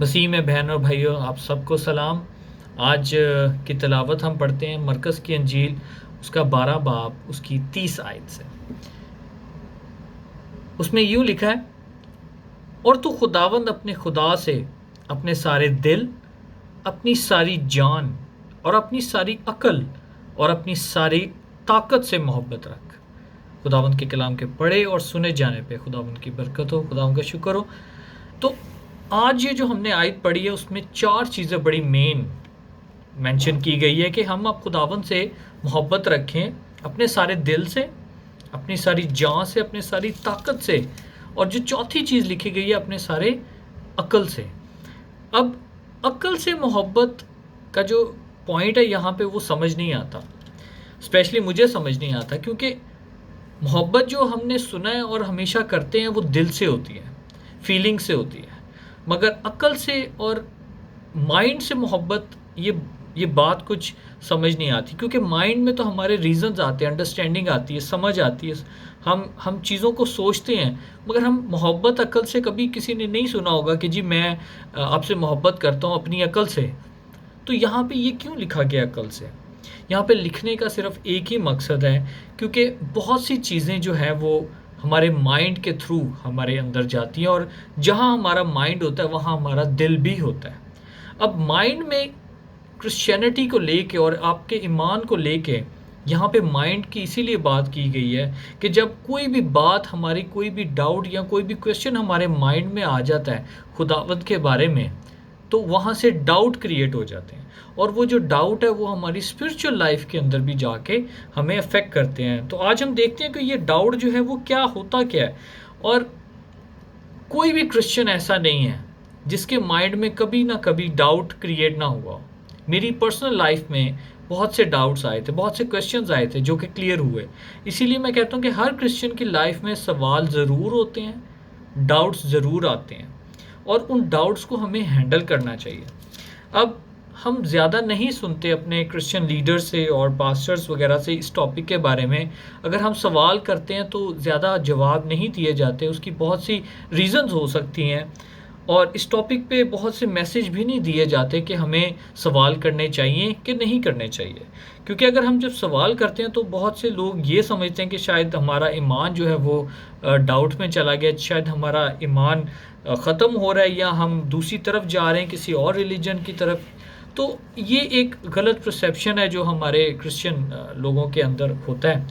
मसीह में बहन और भाइयों, आप सबको सलाम। आज की तिलावत हम पढ़ते हैं मरकज़ की अंजील, उसका 12 बाब, उसकी 30 आयत से। उसमें यूँ लिखा है, और तू खुदावंद अपने खुदा से अपने सारे दिल, अपनी सारी जान और अपनी सारी अकल और अपनी सारी ताकत से मोहब्बत रख। खुदावंद के कलाम के पढ़े और सुने जाने पे खुदावंद की बरकत हो, खुदावंद का शुक्र हो। तो आज ये जो हमने आयत पढ़ी है उसमें 4 चीज़ें बड़ी मेन मेंशन की गई है कि हम अब खुदावंद से मोहब्बत रखें, अपने सारे दिल से, अपनी सारी जान से, अपनी सारी ताकत से, और जो चौथी चीज़ लिखी गई है अपने सारे अकल से। अब अकल से मोहब्बत का जो पॉइंट है यहाँ पे वो समझ नहीं आता, स्पेशली मुझे समझ नहीं आता, क्योंकि मोहब्बत जो हमने सुना है और हमेशा करते हैं वो दिल से होती है, फीलिंग से होती है, मगर अकल से और माइंड से मोहब्बत ये बात कुछ समझ नहीं आती, क्योंकि माइंड में तो हमारे रीजंस आते हैं, अंडरस्टैंडिंग आती है, समझ आती है, हम चीज़ों को सोचते हैं, मगर हम मोहब्बत अकल से कभी किसी ने नहीं सुना होगा कि जी मैं आपसे मोहब्बत करता हूँ अपनी अकल से। तो यहाँ पे ये क्यों लिखा गया अकल से? यहाँ पे लिखने का सिर्फ एक ही मकसद है, क्योंकि बहुत सी चीज़ें जो है वो हमारे माइंड के थ्रू हमारे अंदर जाती हैं, और जहाँ हमारा माइंड होता है वहाँ हमारा दिल भी होता है। अब माइंड में क्रिश्चियनिटी को लेके और आपके ईमान को लेके यहाँ पे माइंड की इसीलिए बात की गई है कि जब कोई भी बात, हमारी कोई भी डाउट या कोई भी क्वेश्चन हमारे माइंड में आ जाता है खुदावंद के बारे में, तो वहाँ से डाउट क्रिएट हो जाते हैं, और वो जो डाउट है वो हमारी स्पिरिचुअल लाइफ के अंदर भी जाके हमें अफेक्ट करते हैं। तो आज हम देखते हैं कि ये डाउट जो है वो क्या होता क्या है, और कोई भी क्रिश्चियन ऐसा नहीं है जिसके माइंड में कभी ना कभी डाउट क्रिएट ना हुआ। मेरी पर्सनल लाइफ में बहुत से डाउट्स आए थे, बहुत से क्वेश्चंस आए थे जो कि क्लियर हुए। इसीलिए मैं कहता हूँ कि हर क्रिश्चियन की लाइफ में सवाल ज़रूर होते हैं, डाउट्स ज़रूर आते हैं, और उन डाउट्स को हमें हैंडल करना चाहिए। अब हम ज़्यादा नहीं सुनते अपने क्रिश्चियन लीडर से और पास्टर्स वगैरह से इस टॉपिक के बारे में। अगर हम सवाल करते हैं तो ज़्यादा जवाब नहीं दिए जाते, उसकी बहुत सी रीज़न्स हो सकती हैं, और इस टॉपिक पे बहुत से मैसेज भी नहीं दिए जाते कि हमें सवाल करने चाहिए कि नहीं करने चाहिए। क्योंकि अगर हम जब सवाल करते हैं तो बहुत से लोग ये समझते हैं कि शायद हमारा ईमान जो है वो डाउट में चला गया, शायद हमारा ईमान ख़त्म हो रहा है, या हम दूसरी तरफ जा रहे हैं किसी और रिलीजन की तरफ। तो ये एक गलत परसेप्शन है जो हमारे क्रिश्चियन लोगों के अंदर होता है।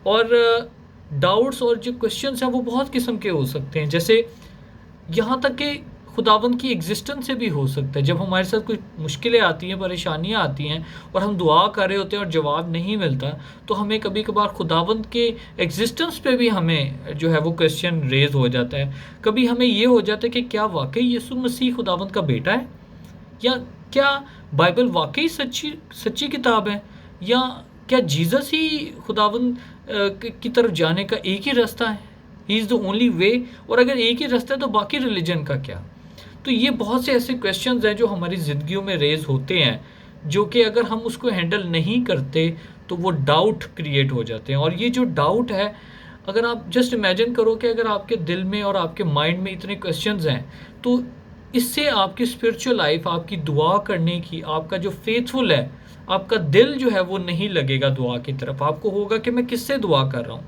और डाउट्स और जो क्वेश्चंस हैं वो बहुत किस्म के हो सकते हैं, जैसे यहाँ तक कि खुदावंद की एग्जिस्टेंस से भी हो सकता है। जब हमारे साथ कुछ मुश्किलें आती हैं, परेशानियाँ आती हैं, और हम दुआ कर रहे होते हैं और जवाब नहीं मिलता, तो हमें कभी कभार खुदावंद के एग्जिस्टेंस पे भी हमें जो है वो क्वेश्चन रेज हो जाता है। कभी हमें ये हो जाता है कि क्या वाकई यीशु मसीह खुदावंद का बेटा है, या क्या बाइबल वाकई सच्ची किताब है, या क्या जीसस ही खुदावंद की तरफ जाने का एक ही रास्ता है, ही इज़ द ओनली वे। और अगर एक ही रास्ता है तो बाकी रिलीजन का क्या? तो ये बहुत से ऐसे क्वेश्चंस हैं जो हमारी ज़िंदगियों में रेज होते हैं, जो कि अगर हम उसको हैंडल नहीं करते तो वो डाउट क्रिएट हो जाते हैं। और ये जो डाउट है, अगर आप जस्ट इमेजिन करो कि अगर आपके दिल में और आपके माइंड में इतने क्वेश्चंस हैं, तो इससे आपकी स्पिरिचुअल लाइफ, आपकी दुआ करने की, आपका जो फेथफुल है, आपका दिल जो है वो नहीं लगेगा दुआ की तरफ। आपको होगा कि मैं किससे दुआ कर रहा हूँ,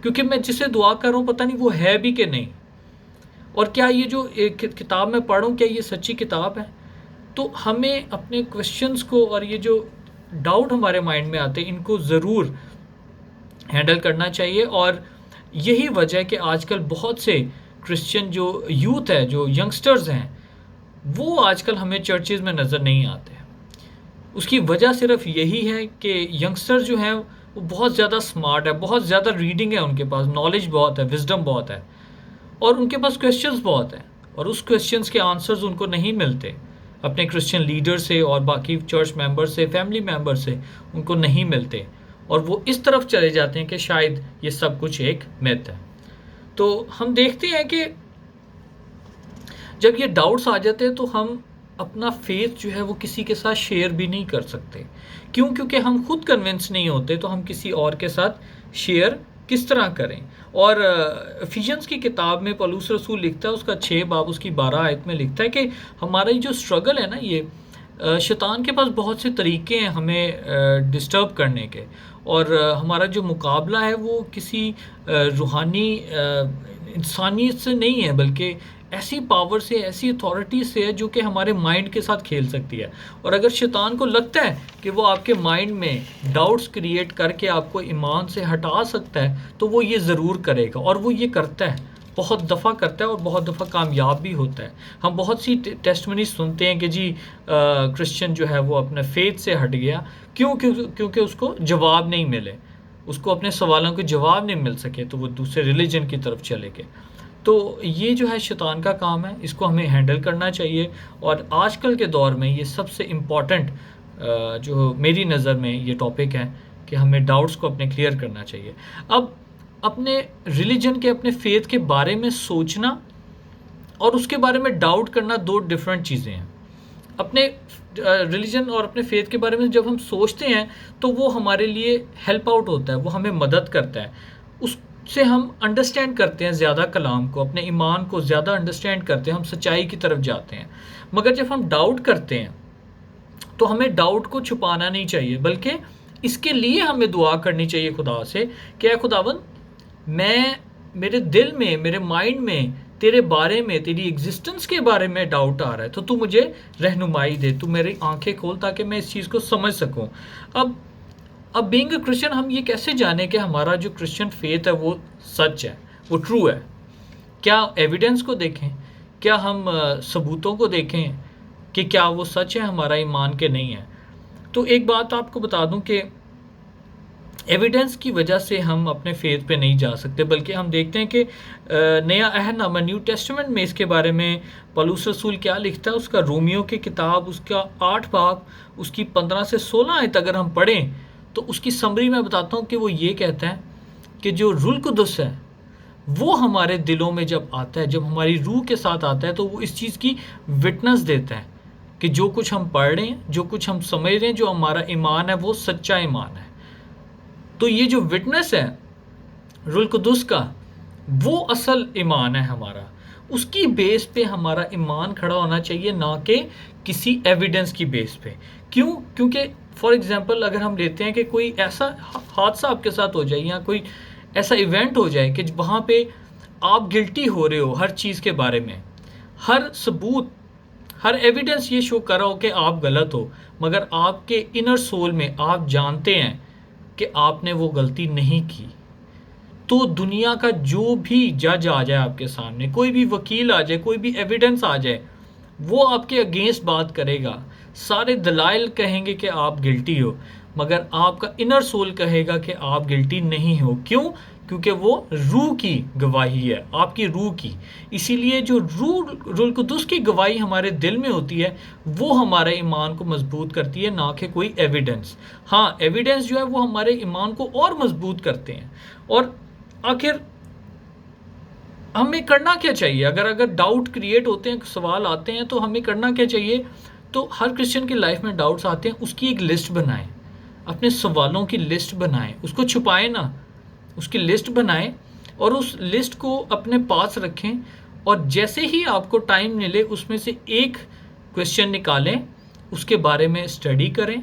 क्योंकि मैं जिससे दुआ कर रहा हूँ पता नहीं वो है भी कि नहीं, और क्या ये जो एक किताब में पढ़ रहा हूँ क्या ये सच्ची किताब है। तो हमें अपने क्वेश्चंस को और ये जो डाउट हमारे माइंड में आते हैं इनको ज़रूर हैंडल करना चाहिए। और यही वजह है कि आजकल बहुत से क्रिश्चियन जो यूथ है, जो यंगस्टर्स हैं, वो आजकल हमें चर्चेज़ में नज़र नहीं आते। उसकी वजह सिर्फ यही है कि यंगस्टर जो हैं वो बहुत ज़्यादा स्मार्ट है, बहुत ज़्यादा रीडिंग है, उनके पास नॉलेज बहुत है, विजडम बहुत है, और उनके पास क्वेश्चंस बहुत हैं, और उस क्वेश्चंस के आंसर्स उनको नहीं मिलते अपने क्रिश्चियन लीडर से और बाकी चर्च मेंबर से, फैमिली मेंबर से उनको नहीं मिलते, और वो इस तरफ चले जाते हैं कि शायद ये सब कुछ एक मिथ है। तो हम देखते हैं कि जब ये डाउट्स आ जाते हैं तो हम अपना फेथ जो है वो किसी के साथ शेयर भी नहीं कर सकते। क्यों? क्योंकि हम खुद कन्विंस नहीं होते, तो हम किसी और के साथ शेयर किस तरह करें। और एफिशिएंस की किताब में पौलुस रसूल लिखता है, उसका 6 बाब उसकी 12 आयत में लिखता है कि हमारा ये जो स्ट्रगल है ना, ये शैतान के पास बहुत से तरीके हैं हमें डिस्टर्ब करने के। और हमारा जो मुकाबला है वो किसी रूहानी इंसानियत से नहीं है, बल्कि ऐसी पावर से, ऐसी अथॉरिटी से है जो कि हमारे माइंड के साथ खेल सकती है। और अगर शैतान को लगता है कि वो आपके माइंड में डाउट्स क्रिएट करके आपको ईमान से हटा सकता है, तो वो ये ज़रूर करेगा, और वो ये करता है, बहुत दफ़ा करता है और बहुत दफ़ा कामयाब भी होता है। हम बहुत सी टेस्टमनी सुनते हैं कि जी क्रिश्चियन जो है वो अपने फेथ से हट गया, क्योंकि उसको जवाब नहीं मिले, उसको अपने सवालों के जवाब नहीं मिल सके, तो वो दूसरे रिलीजन की तरफ चले गए। तो ये जो है शैतान का काम है, इसको हमें हैंडल करना चाहिए। और आजकल के दौर में ये सबसे इम्पॉर्टेंट जो मेरी नज़र में ये टॉपिक है कि हमें डाउट्स को अपने क्लियर करना चाहिए। अब अपने रिलीजन के, अपने फेथ के बारे में सोचना और उसके बारे में डाउट करना दो डिफरेंट चीज़ें हैं। अपने रिलीजन और अपने फेथ के बारे में जब हम सोचते हैं तो वो हमारे लिए हेल्प आउट होता है, वो हमें मदद करता है, उससे हम अंडरस्टैंड करते हैं ज़्यादा कलाम को, अपने ईमान को ज़्यादा अंडरस्टैंड करते हैं, हम सच्चाई की तरफ जाते हैं। मगर जब हम डाउट करते हैं तो हमें डाउट को छुपाना नहीं चाहिए, बल्कि इसके लिए हमें दुआ करनी चाहिए खुदा से कि ऐ खुदावन, मैं मेरे दिल में, मेरे माइंड में तेरे बारे में, तेरी एग्जिस्टेंस के बारे में डाउट आ रहा है, तो तू मुझे रहनुमाई दे, तू मेरी आंखें खोल ताकि मैं इस चीज़ को समझ सकूं। अब बीइंग अ क्रिश्चियन हम ये कैसे जाने कि हमारा जो क्रिश्चियन फेथ है वो सच है, वो ट्रू है? क्या एविडेंस को देखें? क्या हम सबूतों को देखें कि क्या वो सच है हमारा ईमान के नहीं है? तो एक बात आपको बता दूं कि एविडेंस की वजह से हम अपने फेथ पे नहीं जा सकते, बल्कि हम देखते हैं कि नया अहदनामा, न्यू टेस्टामेंट में इसके बारे में पौलुस रसूल क्या लिखता है। उसका रोमियो की किताब, उसका 8 बाब, उसकी 15 से 16 आयत अगर हम पढ़ें तो उसकी समरी मैं बताता हूँ कि वो ये कहता है कि जो रूह कुदस है वो हमारे दिलों में जब आता है, जब हमारी रूह के साथ आता है, तो वो इस चीज़ की विटनेस देता है कि जो कुछ हम पढ़ रहे हैं, जो कुछ हम समझ रहे हैं, जो हमारा ईमान है वो सच्चा ईमान है। तो ये जो विटनेस है रूह कुदस का, वो असल ईमान है हमारा। उसकी बेस पे हमारा ईमान खड़ा होना चाहिए, ना कि किसी एविडेंस की बेस पे। क्यों? क्योंकि फॉर एग्जांपल अगर हम लेते हैं कि कोई ऐसा हादसा आपके साथ हो जाए या कोई ऐसा इवेंट हो जाए कि वहाँ पे आप गिल्टी हो रहे हो हर चीज़ के बारे में, हर सबूत, हर एविडेंस ये शो कर रहा हो कि आप गलत हो, मगर आपके इनर सोल में आप जानते हैं कि आपने वो गलती नहीं की, तो दुनिया का जो भी जज आ जाए आपके सामने, कोई भी वकील आ जाए, कोई भी एविडेंस आ जाए, वो आपके अगेंस्ट बात करेगा, सारे दलाइल कहेंगे कि आप गिल्टी हो, मगर आपका इनर सोल कहेगा कि आप गिल्टी नहीं हो। क्यों? क्योंकि वो रूह की गवाही है, आपकी रूह की। इसीलिए जो रूह कुदस की गवाही हमारे दिल में होती है वो हमारे ईमान को मजबूत करती है, ना कि कोई एविडेंस। हाँ, एविडेंस जो है वो हमारे ईमान को और मजबूत करते हैं। और आखिर हमें करना क्या चाहिए? अगर डाउट क्रिएट होते हैं, सवाल आते हैं, तो हमें करना क्या चाहिए? तो हर क्रिश्चियन की लाइफ में डाउट्स आते हैं, उसकी एक लिस्ट बनाएं, अपने सवालों की लिस्ट बनाएं, उसको छुपाएं ना, उसकी लिस्ट बनाएं और उस लिस्ट को अपने पास रखें। और जैसे ही आपको टाइम मिले उसमें से एक क्वेश्चन निकालें, उसके बारे में स्टडी करें,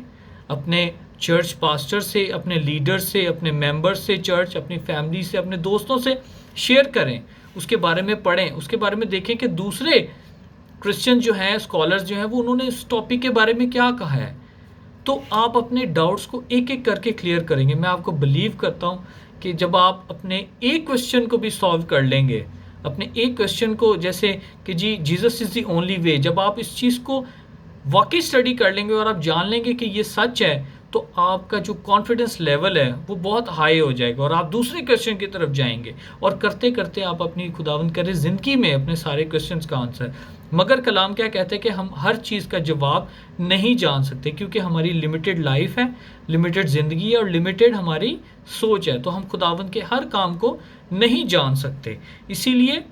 अपने चर्च पास्टर से, अपने लीडर से, अपने मेंबर से चर्च, अपनी फैमिली से, अपने दोस्तों से शेयर करें, उसके बारे में पढ़ें, उसके बारे में देखें कि दूसरे क्रिश्चियन जो हैं, स्कॉलर्स जो हैं, वो उन्होंने इस टॉपिक के बारे में क्या कहा है। तो आप अपने डाउट्स को एक एक करके क्लियर करेंगे। मैं आपको बिलीव करता हूँ कि जब आप अपने एक क्वेश्चन को भी सॉल्व कर लेंगे, अपने एक क्वेश्चन को, जैसे कि जी Jesus is the only way, जब आप इस चीज़ को वाकई स्टडी कर लेंगे और आप जान लेंगे कि ये सच है, तो आपका जो कॉन्फिडेंस लेवल है वो बहुत हाई हो जाएगा और आप दूसरे क्वेश्चन की तरफ जाएंगे। और करते करते आप अपनी खुदावंद करें ज़िंदगी में अपने सारे क्वेश्चंस का आंसर। मगर कलाम क्या कहते हैं कि हम हर चीज़ का जवाब नहीं जान सकते, क्योंकि हमारी लिमिटेड लाइफ है, लिमिटेड ज़िंदगी है और लिमिटेड हमारी सोच है, तो हम खुदावंद के हर काम को नहीं जान सकते। इसीलिए,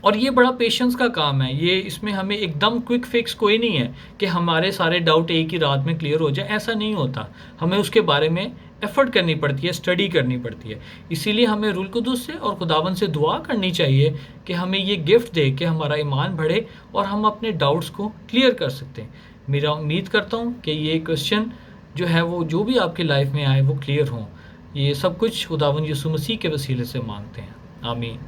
और ये बड़ा पेशेंस का काम है, ये इसमें हमें एकदम क्विक फिक्स कोई नहीं है कि हमारे सारे डाउट एक ही रात में क्लियर हो जाए, ऐसा नहीं होता। हमें उसके बारे में एफ़र्ट करनी पड़ती है, स्टडी करनी पड़ती है। इसीलिए हमें रूल कुदस से और खुदावंद से दुआ करनी चाहिए कि हमें ये गिफ्ट दे कि हमारा ईमान बढ़े और हम अपने डाउट्स को क्लियर कर सकते हैं। मेरा उम्मीद करता हूँ कि ये क्वेश्चन जो है वो जो भी आपकी लाइफ में आए वो क्लियर हों। ये सब कुछ खुदावंद यीशु मसीह के वसीले से मांगते हैं। आमीन।